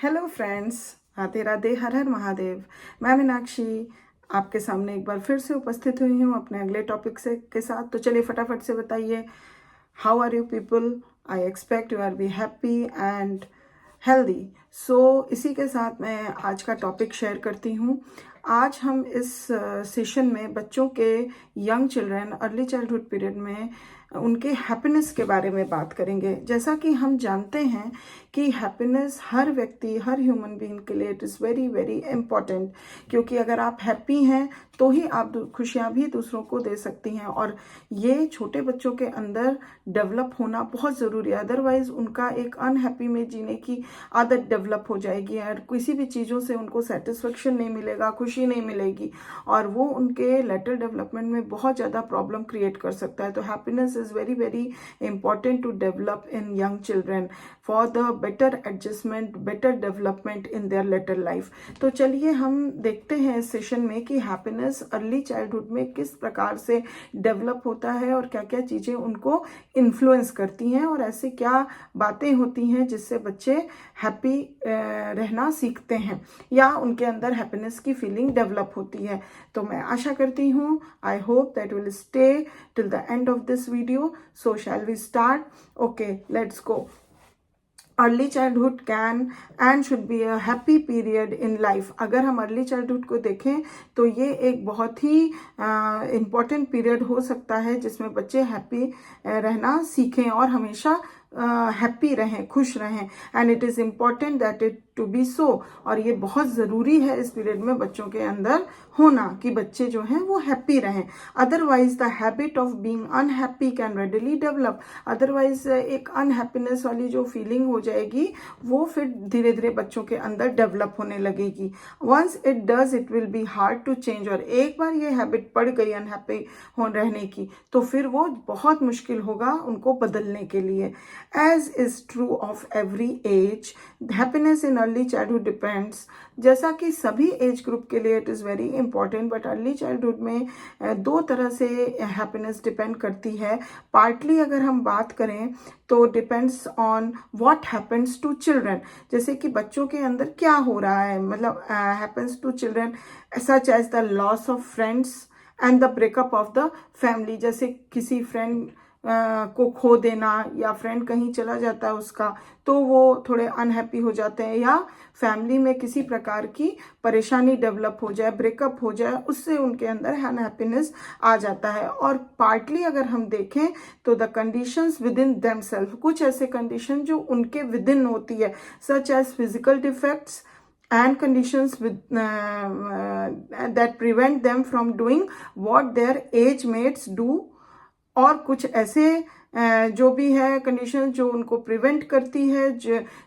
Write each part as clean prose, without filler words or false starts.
Hello friends, Radhe Radhe, हर हर महादेव। मैं मीनाक्षी आपके सामने एक बार फिर से उपस्थित हुई हूँ अपने अगले टॉपिक के साथ। तो चलिए फटाफट से बताइए, how are you people? I expect you are be happy and healthy. So इसी के साथ मैं आज का टॉपिक शेयर करती हूँ। आज हम इस सेशन में बच्चों के, young children, early childhood period में उनके हैप्पीनेस के बारे में बात करेंगे। जैसा कि हम जानते हैं कि हैप्पीनेस हर व्यक्ति, हर ह्यूमन बीइंग के लिए it is very very important, क्योंकि अगर आप हैप्पी हैं तो ही आप खुशियाँ भी दूसरों को दे सकती हैं, और ये छोटे बच्चों के अंदर डेवलप होना बहुत ज़रूरी है। अदरवाइज उनका एक अनहैप्पी में जीने की आदत डेवलप हो जाएगी और किसी भी चीज़ों से उनको सेटिस्फेक्शन नहीं मिलेगा, खुशी नहीं मिलेगी, और वो उनके लेटर डेवलपमेंट में बहुत ज़्यादा प्रॉब्लम क्रिएट कर सकता है। तो happiness is very very important to develop in young children for the better adjustment, better development in their later life. तो चलिए हम देखते हैं इस सेशन में कि हैप्पीनेस अर्ली चाइल्डहुड में किस प्रकार से डेवलप होता है और क्या क्या चीज़ें उनको इन्फ्लुएंस करती हैं, और ऐसे क्या बातें होती हैं जिससे बच्चे हैप्पी रहना सीखते हैं या उनके अंदर हैप्पीनेस की फीलिंग डेवलप होती है। तो मैं आशा करती हूँ, I hope that will stay till the end of this video. So shall we start? Okay, let's go. Early childhood can and should be a happy period in life. अगर हम early childhood को देखें तो ये एक बहुत ही important period हो सकता है जिसमें बच्चे हैप्पी रहना सीखें और हमेशा हैप्पी रहें, खुश रहें। And it is important that it to be so. और ये बहुत ज़रूरी है इस पीरियड में बच्चों के अंदर होना कि बच्चे जो हैं वो हैप्पी रहें। Otherwise the habit of being unhappy can readily develop. Otherwise एक अनहैप्पीनेस वाली जो फीलिंग हो जाएगी वो फिर धीरे धीरे बच्चों के अंदर डेवलप होने लगेगी। Once it does it will be hard to change. और एक बार ये हैबिट पड़ गई अनहैप्पी हो रहने की तो फिर वो बहुत मुश्किल होगा उनको बदलने के लिए। As is true of every age, happiness in early childhood depends. जैसा कि सभी एज ग्रुप के लिए it is very important, but early childhood में दो तरह से हैप्पीनेस डिपेंड करती है। पार्टली अगर हम बात करें तो depends on what happens to children. जैसे कि बच्चों के अंदर क्या हो रहा है, मतलब happens to children such as the loss of friends and the breakup of the family. जैसे किसी फ्रेंड को खो देना या फ्रेंड कहीं चला जाता है उसका, तो वो थोड़े अनहैप्पी हो जाते हैं, या फैमिली में किसी प्रकार की परेशानी डेवलप हो जाए, ब्रेकअप हो जाए, उससे उनके अंदर अनहैप्पीनेस आ जाता है। और पार्टली अगर हम देखें तो the conditions within themselves, कुछ ऐसे कंडीशन जो उनके विद इन होती है, such as physical defects and conditions that prevent them from doing what their age mates do, और कुछ ऐसे जो भी है कंडीशन जो उनको प्रिवेंट करती है,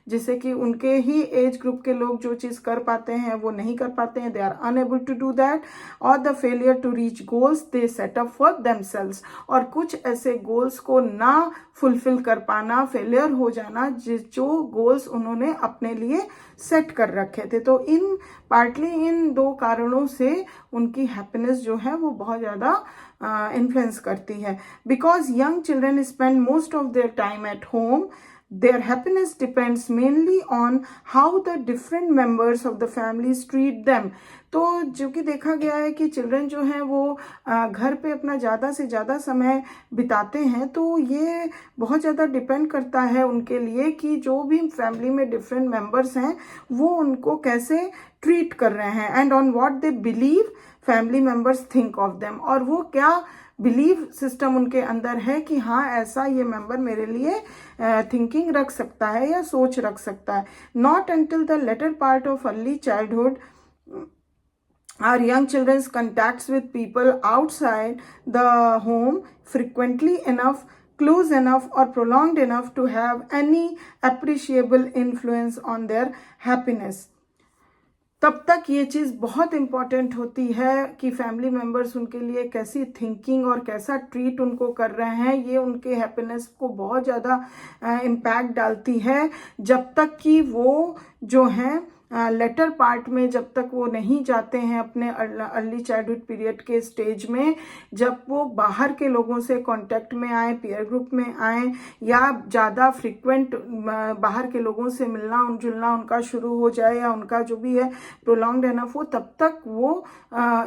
जिससे कि उनके ही एज ग्रुप के लोग जो चीज़ कर पाते हैं वो नहीं कर पाते हैं, they are unable to do that, और the failure to reach goals they set up for themselves. और कुछ ऐसे गोल्स को ना फुलफिल कर पाना, फेलियर हो जाना, जो गोल्स उन्होंने अपने लिए सेट कर रखे थे। तो पार्टली इन दो कारणों से उनकी हैप्पीनेस जो है वो बहुत ज़्यादा इन्फ्लुएंस करती है। Because young children spend most of their time at home, their happiness depends mainly on how the different members of the family treat them। तो जो कि देखा गया है कि चिल्ड्रन जो हैं वो घर पे अपना ज़्यादा से ज़्यादा समय बिताते हैं, तो ये बहुत ज़्यादा डिपेंड करता है उनके लिए कि जो भी फैमिली में डिफरेंट मेंबर्स हैं वो उनको कैसे ट्रीट कर रहे हैं, and on what they believe family members think of them. और वो क्या बिलीव सिस्टम उनके अंदर है कि हाँ ऐसा ये मेंबर मेरे लिए थिंकिंग रख सकता है या सोच रख सकता है। Not until the later part of early childhood our young children's contacts with people outside the home frequently enough, close enough or prolonged enough to have any appreciable influence on their happiness। तब तक ये चीज़ बहुत important होती है कि family members उनके लिए कैसी थिंकिंग और कैसा ट्रीट उनको कर रहे हैं, ये उनके हैप्पीनेस को बहुत ज़्यादा इम्पैक्ट डालती है, जब तक कि वो जो हैं लेटर पार्ट में जब तक वो नहीं जाते हैं अपने अर्ली चाइल्डहुड पीरियड के स्टेज में, जब वो बाहर के लोगों से कांटेक्ट में आए, पीयर ग्रुप में आए, या ज़्यादा फ्रिक्वेंट बाहर के लोगों से मिलना जुलना उनका शुरू हो जाए, या उनका जो भी है प्रोलॉन्ग्ड एनफ हो, तब तक वो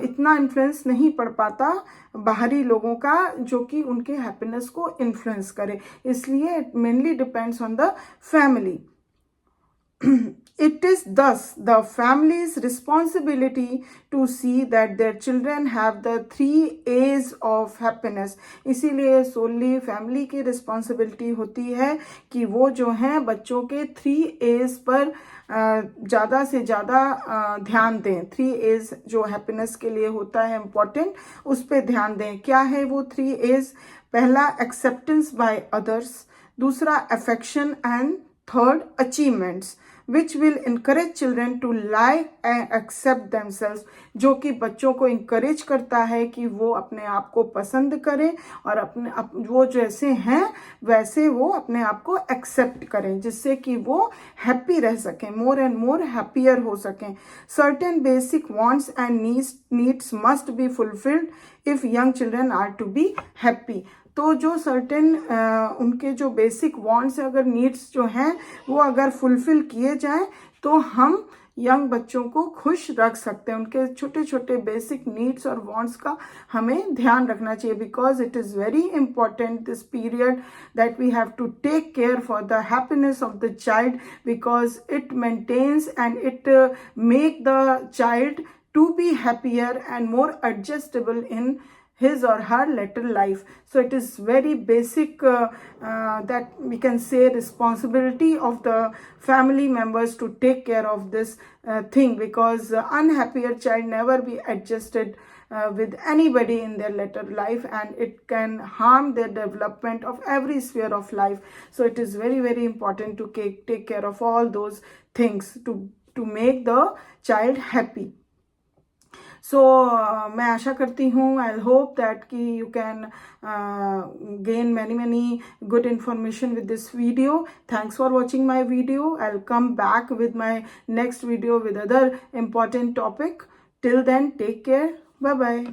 इतना इन्फ्लुएंस नहीं पड़ पाता बाहरी लोगों का जो कि उनके हैप्पीनेस को इन्फ्लुएंस करे। इसलिए it mainly depends on the family. It is thus the family's responsibility to see that their children have the 3 A's of happiness. इसीलिए solely family की responsibility होती है कि वो जो हैं बच्चों के 3 A's पर ज़्यादा से ज़्यादा ध्यान दें। 3 A's जो हैप्पीनेस के लिए होता है इम्पॉर्टेंट, उस पर ध्यान दें। क्या है वो 3 A's? पहला एक्सेप्टेंस बाय अदर्स, दूसरा affection, and third achievements, which will encourage children to like and accept themselves, जो कि बच्चों को encourage करता है कि वो अपने आप को पसंद करें और वो जैसे हैं वैसे वो अपने आप को accept करें, जिससे कि वो happy रह सकें, more and more happier हो सकें। Certain basic wants and needs must be fulfilled if young children are to be happy। तो जो सर्टेन उनके जो बेसिक वांट्स अगर नीड्स जो हैं वो अगर फुलफिल किए जाएं तो हम यंग बच्चों को खुश रख सकते हैं। उनके छोटे छोटे बेसिक नीड्स और वांट्स का हमें ध्यान रखना चाहिए, because it is very important this period that we have to take care for the happiness of the child, because it maintains and it make the child to be happier and more adjustable in his or her later life. So it is very basic that we can say responsibility of the family members to take care of this thing, because unhappier child never be adjusted with anybody in their later life, and it can harm their development of every sphere of life. So it is very very important to take care of all those things to make the child happy. So मैं आशा करती हूँ, I hope that कि you can gain many good information with this video. Thanks for watching my video. I will come back with my next video with other important topic. Till then take care, bye bye.